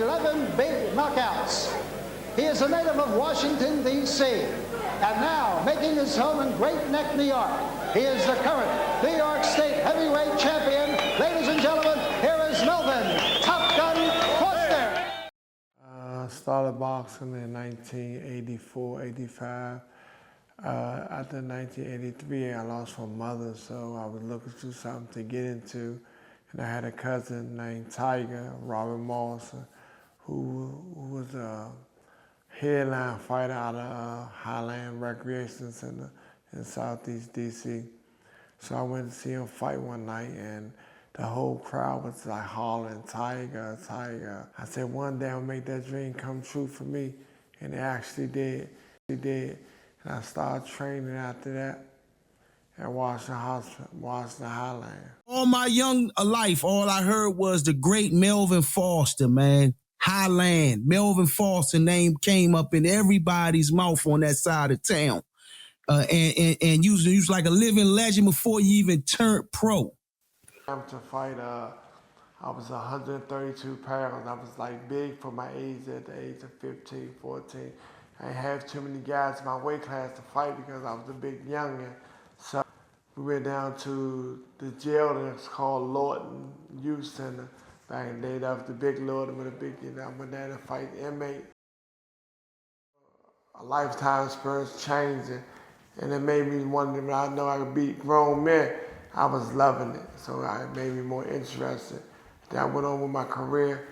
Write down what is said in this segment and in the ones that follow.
11 big knockouts. He is a native of Washington, D.C., and now making his home in Great Neck, New York. He is the current New York State heavyweight champion. Ladies and gentlemen, here is Melvin Top Gun Foster. I started boxing in 1984, 85. After 1983, I lost my mother, so I was looking for something to get into. And I had a cousin named Tiger, Robert Moss, who was a headline fighter out of Highland Recreation Center in Southeast DC. So I went to see him fight one night, and the whole crowd was like hollering, "Tiger, Tiger." I said, one day I'll make that dream come true for me, and it actually did. It did. And I started training after that at Washington Highland. All my young life, all I heard was the great Melvin Foster, man. Highland, Melvin Foster name came up in everybody's mouth on that side of town. And you was like a living legend before you even turned pro. To fight, I was 132 pounds. I was like big for my age at the age of 15, 14. I didn't have too many guys in my weight class to fight because I was a big youngin'. So we went down to the jail that's called Lorton Youth Center. Back in the day, that was the big Lorton with a big, I went down to fight inmate. A lifetime experience changing, and it made me wonder, when I know I could beat grown men, I was loving it. So it made me more interested. Then I went on with my career,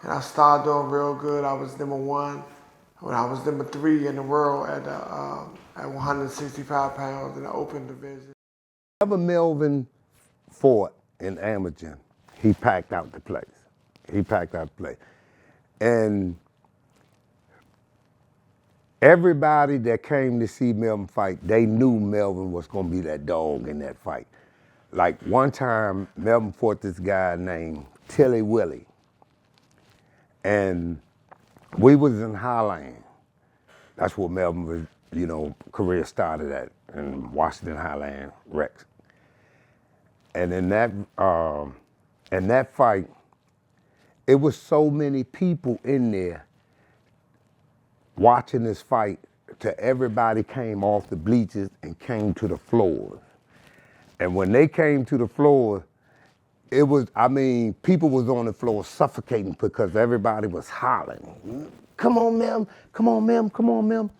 and I started doing real good. I was #1. When I was #3 in the world at 165 pounds in the open division. Whenever Melvin fought in amateur, he packed out the place. He packed out the place. And everybody that came to see Melvin fight, they knew Melvin was gonna be that dog in that fight. Like one time, Melvin fought this guy named Tilly Willie. And we was in Highland. That's where Melvin was, career started at, in Washington Highland Rex. And in that fight, it was so many people in there watching this fight till everybody came off the bleachers and came to the floors. And when they came to the floor, it was, people was on the floor suffocating because everybody was hollering, "Come on, Mem, come on, Mem, come on, Mem."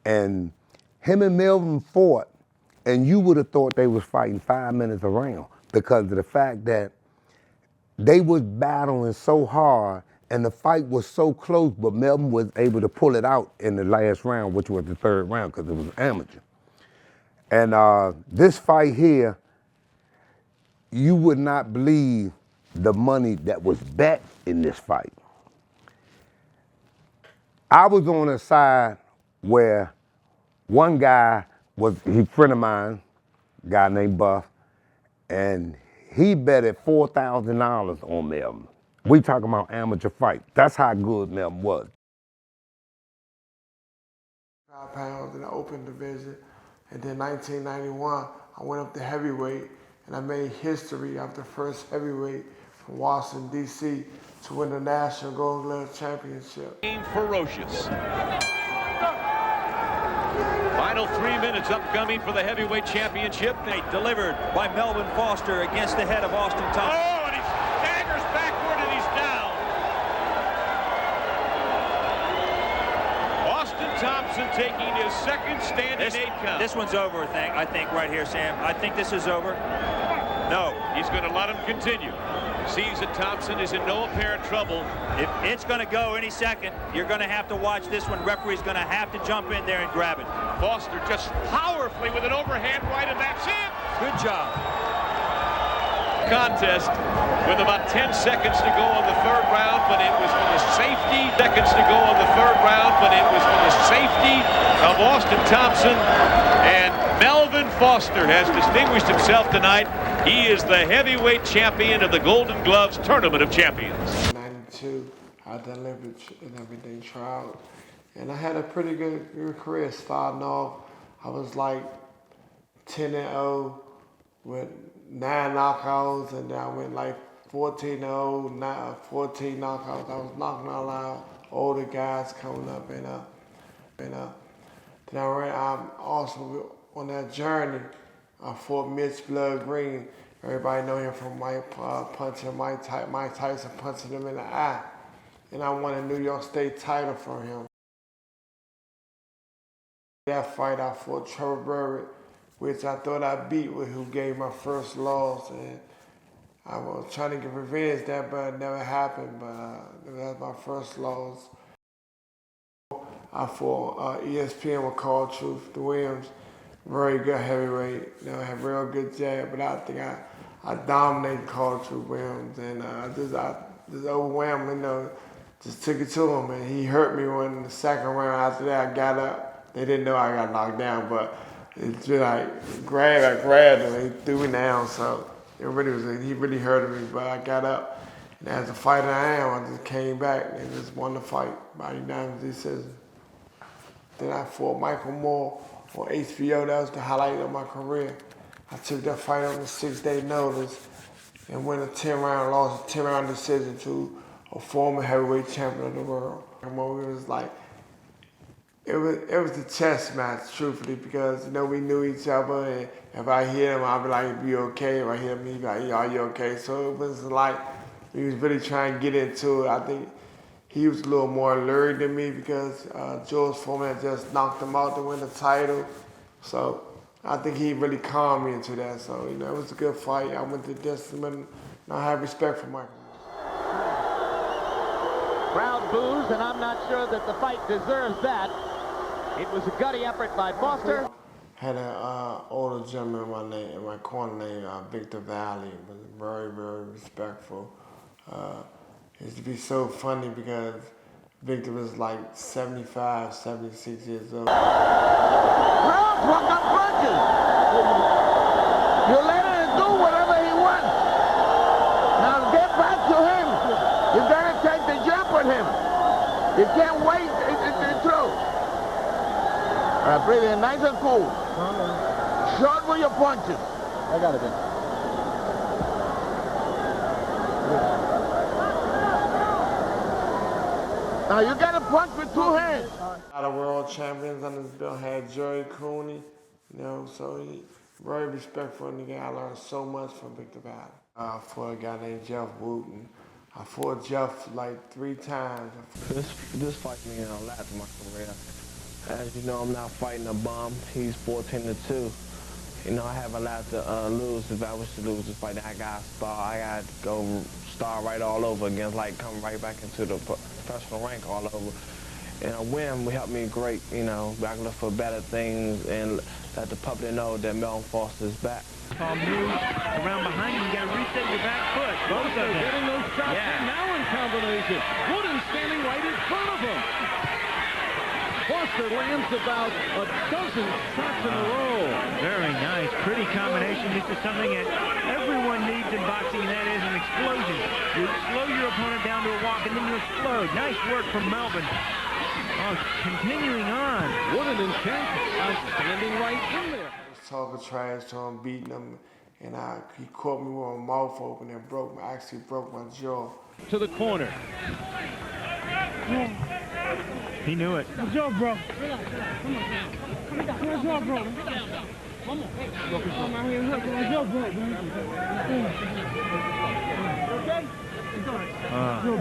And him and Melvin fought, and you would have thought they was fighting 5 minutes around because of the fact that they was battling so hard and the fight was so close, but Melvin was able to pull it out in the last round, which was the third round because it was amateur. And this fight here, you would not believe the money that was bet in this fight. I was on a side where one guy was a friend of mine, a guy named Buff, and he betted $4,000 on Melvin. We talking about amateur fight. That's how good Melvin was. 5 pounds in the open division, and then 1991, I went up to heavyweight, and I made history after first heavyweight from Washington, D.C. to win the National Golden Glove Championship. Ferocious. Final 3 minutes upcoming for the heavyweight championship. They delivered by Melvin Foster against the head of Austin Thompson. Oh, and he staggers backward and he's down. Austin Thompson taking his second stand in 8 counts. This one's over, I think, right here, Sam. I think this is over. No, he's going to let him continue. Sees that Thompson is in no apparent trouble. If it's going to go any second, you're going to have to watch this one. Referee's going to have to jump in there and grab it. Foster just powerfully with an overhand right, and that's it. Good job. Contest with about 10 seconds to go on the third round, but it was for the safety. Seconds to go on the third round, but it was for the safety of Austin Thompson. And Melvin Foster has distinguished himself tonight. He is the heavyweight champion of the Golden Gloves Tournament of Champions. 92, I delivered and everything, trial. And I had a pretty good career starting off. I was like 10-0 with 9 knockouts, and then I went like 14-0, 14 knockouts. I was knocking out loud older guys coming up and then I'm also on that journey. I fought Mitch Blood Green. Everybody know him from punching Mike Tyson punching him in the eye. And I won a New York State title from him. That fight I fought Trevor Burbitt, which I thought I beat, who gave my first loss. And I was trying to get revenge that, but it never happened. But that was my first loss. I fought ESPN with Carl Truth Williams, very good heavyweight. Had real good jab, but I think I dominated Carl Truth Williams, and I just overwhelmed him. Just took it to him, and he hurt me in the second round. After that, I got up. They didn't know I got knocked down, but it's just like I grabbed him, and he threw me down. So he really hurted me, but I got up. And as a fighter I am, I just came back and just won the fight by unanimous decision. Then I fought Michael Moore on HBO. That was the highlight of my career. I took that fight on the 6-day notice and won a 10-round loss, a 10-round decision to a former heavyweight champion of the world. It was like, it was a chess match, truthfully, because we knew each other, and if I hit him, I'd be like, "Be okay." If I hit him, he'd be like, "Are you okay?" So it was like, he was really trying to get into it. I think he was a little more alert than me because George Foreman had just knocked him out to win the title. So I think he really calmed me into that. So, it was a good fight. I went the distance, and I have respect for Michael. Crowd boos, and I'm not sure that the fight deserves that. It was a gutty effort by Foster. Had an older gentleman in my corner named Victor Valley. Was very, very respectful. It used to be so funny because Victor was like 75, 76 years old. Crowd fuck up punches. You let him do whatever he wants. Now get back to him. You gotta take the jump on him. You can't wait it through. Breathe in nice and cool. Short with your punches. I got it in. Now you got to punch with two hands. A lot of world champions on this bill had Jerry Cooney, so he very respectful in the game. I learned so much from Victor Valley. I fought a guy named Jeff Wooten. I fought Jeff like 3 times. This fight means a lot to my career. As you know, I'm not fighting a bum. He's 14-2. I have a lot to lose. If I was to lose this fight, I got to go start right all over again, like come right back into the professional rank all over. And a win will help me great, I can look for better things and let the public know that Melvin Foster is back. Move around behind you, got to reset your back foot. Both of them. Getting those shots now in combination. Wooden standing right in front of him. Foster lands about a dozen shots in a row. Very nice. Pretty combination. This is something that everyone needs in boxing, and that is an explosion. You slow your opponent down to a walk, and then you explode. Nice work from Melvin. Oh, continuing on. Wooden and Kent are standing right in there. I was talking trash to him, beating him, and he caught me with my mouth open and actually broke my jaw. To the corner. He knew it. Good job, bro. Good job, bro. Come on. I'm out here hurt. Good job, bro. Okay? Good job,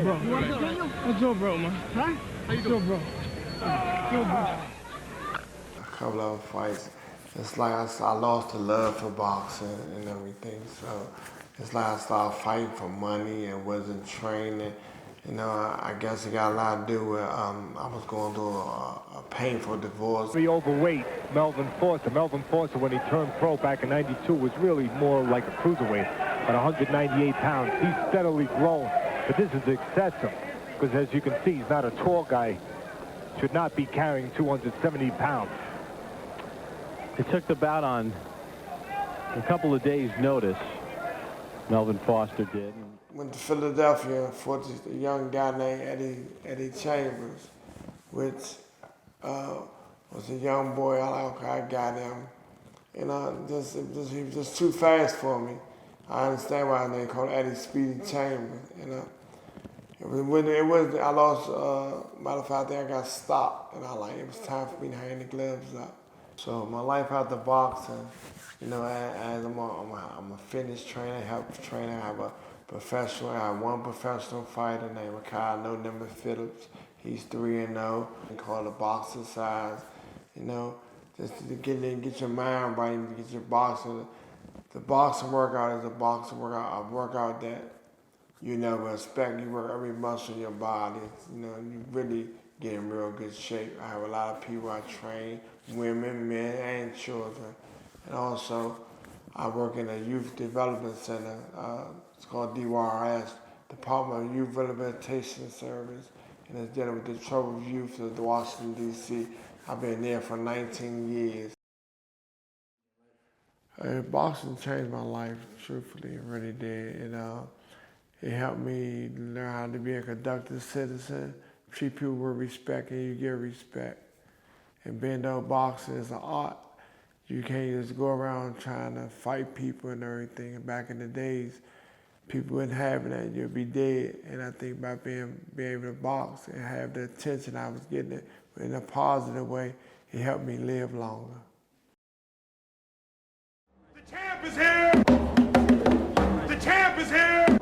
bro. You want to continue? Good job, bro, man. Huh? How you doing, bro? Good, bro. A couple of fights, it's like I lost the love for boxing and everything. So it's like I started fighting for money and wasn't training. I guess it got a lot to do with I was going through a painful divorce. The overweight Melvin Foster. Melvin Foster, when he turned pro back in '92, was really more like a cruiserweight at 198 pounds. He's steadily grown, but this is excessive because, as you can see, he's not a tall guy. Should not be carrying 270 pounds. He took the bout on a couple of days' notice. Melvin Foster did. Went to Philadelphia and fought a young guy named Eddie Chambers, which was a young boy. I got him. And he was just too fast for me. I understand why they call Eddie Speedy Chambers. You know, I lost. Matter of fact, I think I got stopped, and it was time for me to hang the gloves up. So my life after boxing, you know, as I'm a fitness trainer, health trainer. I have I have one professional fighter named Kyle No Number Phillips. He's 3-0. They call it boxing size. You know, just to get your mind right and get your boxing. The boxing workout is a boxing workout, a workout that you never expect. You work every muscle in your body. You know, you really get in real good shape. I have a lot of people I train, women, men, and children. And also, I work in a youth development center. It's called DYRS, Department of Youth Rehabilitation Service, and it's dealing with the troubled youth of Washington, D.C. I've been there for 19 years. Boxing changed my life, truthfully, it really did. It helped me learn how to be a productive citizen, treat people with respect, and you get respect. And being though boxing is an art, you can't just go around trying to fight people and everything. And back in the days, people wouldn't have that, you'd be dead. And I think by being able to box and have the attention I was getting in a positive way, it helped me live longer. The champ is here! The champ is here!